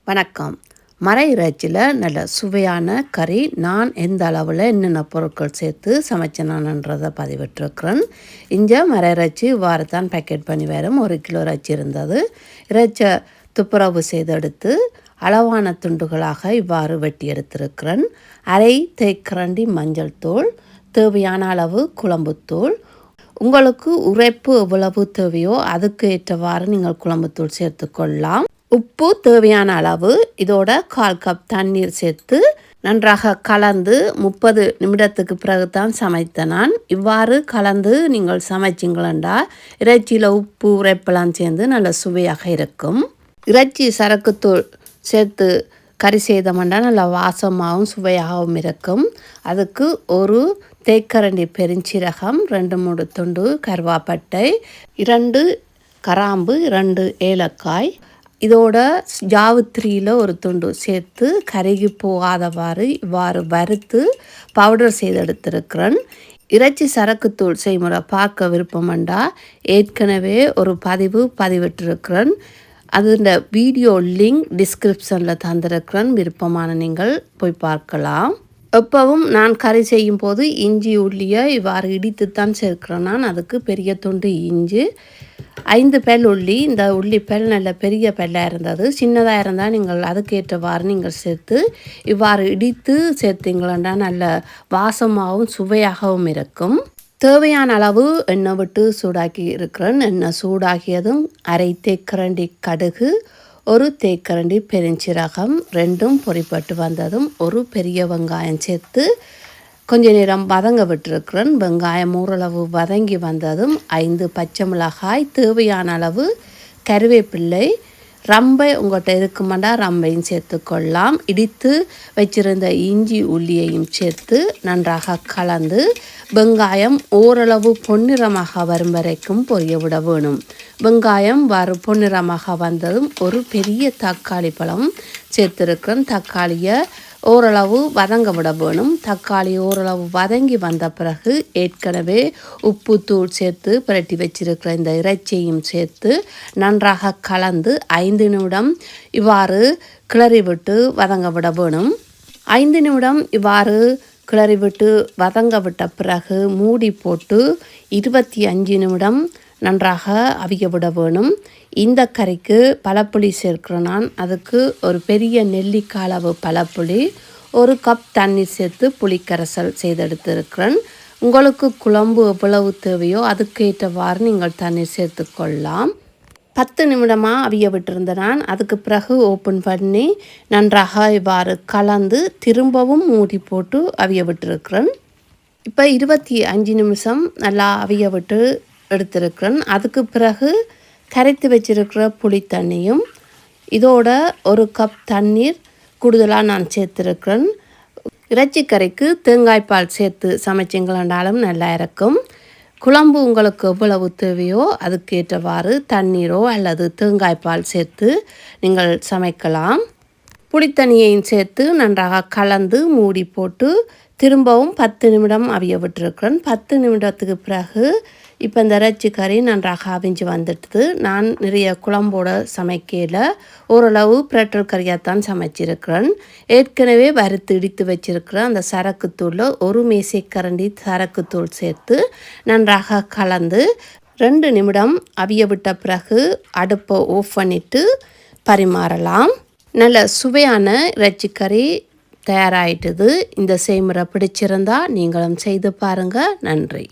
வணக்கம். மர இறைச்சியில் நல்ல சுவையான கறி நான் எந்த அளவில் என்னென்ன பொருட்கள் சேர்த்து சமைச்சேனான்றதை பதிவிட்டிருக்கிறேன். இங்கே மர இறைச்சி இவ்வாறு தான் பேக்கெட் பண்ணி வரும். 1 கிலோ இறைச்சி இருந்தது. இறைச்சை துப்புரவு செய்தெடுத்து அளவான துண்டுகளாக இவ்வாறு வெட்டி எடுத்திருக்கிறேன். அரை தேக்கரண்டி மஞ்சள் தூள், தேவையான அளவு குழம்புத்தூள். உங்களுக்கு உரைப்பு எவ்வளவு தேவையோ அதுக்கு ஏற்றவாறு நீங்கள் குழம்புத்தூள் சேர்த்து கொள்ளலாம். உப்பு தேவையான அளவு, இதோட 1/4 கப் தண்ணீர் சேர்த்து நன்றாக கலந்து 30 நிமிடத்துக்கு பிறகு தான் சமைத்தேன் நான். இவ்வாறு கலந்து நீங்கள் சமைச்சிங்களா இறைச்சியில் உப்பு உரைப்பெல்லாம் சேர்ந்து நல்ல சுவையாக இருக்கும். இறைச்சி சரக்குத்தூள் சேர்த்து கறி செய்தோம்னா நல்ல வாசமாகவும் சுவையாகவும் இருக்கும். அதுக்கு ஒரு தேக்கரண்டி பெருஞ்சீரகம், 2-3 துண்டு கருவாப்பட்டை, 2 கிராம்பு, 2 ஏலக்காய், இதோட ஜாவுத்திரியில் ஒரு துண்டு சேர்த்து கருகி போகாதவாறு இவ்வாறு வறுத்து பவுடர் செய்து எடுத்திருக்கிறேன். இறைச்சி சரக்குத்தூள் செய்முறை பார்க்க விருப்பமெண்டா ஏற்கனவே ஒரு பதிவிட்டிருக்கிறேன். அதோட வீடியோ லிங்க் டிஸ்கிரிப்ஷனில் தந்திருக்கிறேன். விருப்பமான நீங்கள் போய் பார்க்கலாம். எப்பவும் நான் கறி செய்யும் போது இஞ்சி உள்ளியை இவ்வாறு இடித்து தான் சேர்க்கிறேன். நான் அதுக்கு பெரிய துண்டு இஞ்சி, 5 பல் உள்ளி. இந்த உள்ளி பல் நல்ல பெரிய பல்லாக இருந்தது. சின்னதாக இருந்தால் நீங்கள் அதுக்கேற்றவாறு நீங்கள் சேர்த்து இவ்வாறு இடித்து சேர்த்தீங்களா நல்ல வாசமாகவும் சுவையாகவும் இருக்கும். தேவையான அளவு எண்ணெய் விட்டு சூடாக்கி இருக்கிறேன். எண்ணெய் சூடாகியதும் அரை தேக்கரண்டி கடுகு, ஒரு தேக்கரண்டி பெருஞ்சீரகம், 2ம் பொரிப்பட்டு வந்ததும் ஒரு பெரிய வெங்காயம் சேர்த்து கொஞ்ச நேரம் வதங்க விட்டுருக்கிறேன். வெங்காயம் ஓரளவு வதங்கி வந்ததும் 5 பச்சை மிளகாய், தேவையான அளவு கருவேப்பிள்ளை, ரம்பை உங்கள்கிட்ட இருக்குமாண்டா ரம்பையும் சேர்த்து கொள்ளலாம். இடித்து வச்சிருந்த இஞ்சி உள்ளியையும் சேர்த்து நன்றாக கலந்து வெங்காயம் ஓரளவு பொன்னிறமாக வரும் வரைக்கும் பொரிய விட வேணும். வெங்காயம் பொன்னிறமாக வந்ததும் ஒரு பெரிய தக்காளி பழம் சேர்த்துருக்கிறேன். தக்காளியை ஓரளவு வதங்க விட வேணும். தக்காளி ஓரளவு வதங்கி வந்த பிறகு ஏற்கனவே உப்பு தூள் சேர்த்து புரட்டி வச்சிருக்கிற இந்த இறைச்சியையும் சேர்த்து நன்றாக கலந்து 5 நிமிடம் இவ்வாறு கிளறி விட்டு வதங்க விட வேணும். 5 நிமிடம் இவ்வாறு கிளறி விட்டு வதங்க விட்ட பிறகு மூடி போட்டு 25 நிமிடம் நன்றாக அவிய விட வேணும். இந்த கறிக்கு பழப்புளி சேர்க்கிறேன் நான். அதுக்கு ஒரு பெரிய நெல்லிக்காய் அளவு பழப்புளி, 1 கப் தண்ணீர் சேர்த்து புளிக்கரைசல் செய்தெடுத்திருக்கிறேன். உங்களுக்கு குழம்பு எவ்வளவு தேவையோ அதுக்கேற்றவாறு நீங்கள் தண்ணீர் சேர்த்து கொள்ளலாம். 10 நிமிடமாக அவிய விட்டிருந்தேன் நான். அதுக்கு பிறகு ஓப்பன் பண்ணி நன்றாக இவ்வாறு கலந்து திரும்பவும் மூடி போட்டு அவிய விட்டுருக்கிறேன். இப்போ 25 நிமிஷம் நல்லா அவிய விட்டு எடுத்திருக்கிறேன். அதுக்கு பிறகு கரைத்து வச்சிருக்கிற புளி தண்ணியும் இதோட 1 கப் தண்ணீர் கூடுதலாக நான் சேர்த்துருக்கிறேன். இறைச்சி கறிக்கு தேங்காய்ப்பால் சேர்த்து சமைச்சிங்களாண்டாலும் நல்லா இருக்கும். குழம்பு உங்களுக்கு எவ்வளவு தேவையோ அதுக்கேற்றவாறு தண்ணீரோ அல்லது தேங்காய்ப்பால் சேர்த்து நீங்கள் சமைக்கலாம். புளித்தண்ணியையும் சேர்த்து நன்றாக கலந்து மூடி போட்டு திரும்பவும் 10 நிமிடம் அவிய விட்டுருக்கிறேன். 10 நிமிடத்துக்கு பிறகு இப்போ இந்த இறைச்சி கறி நன்றாக அவிஞ்சு வந்துடுது. நான் நிறைய குழம்போட சமைக்கையில் ஓரளவு பிரட்டல் கறியாகத்தான் சமைச்சிருக்கிறேன். ஏற்கனவே வறுத்து இடித்து வச்சிருக்கிற அந்த சரக்குத்தூளில் 1 மேசைக்கரண்டி சரக்குத்தூள் சேர்த்து நன்றாக கலந்து 2 நிமிடம் அவிய விட்ட பிறகு அடுப்பை ஆஃப் பண்ணிவிட்டு பரிமாறலாம். நல்ல சுவையான இறைச்சி கறி தயாராகிட்டுது. இந்த செய்முறை பிடிச்சிருந்தா நீங்களும் செய்து பாருங்கள். நன்றி.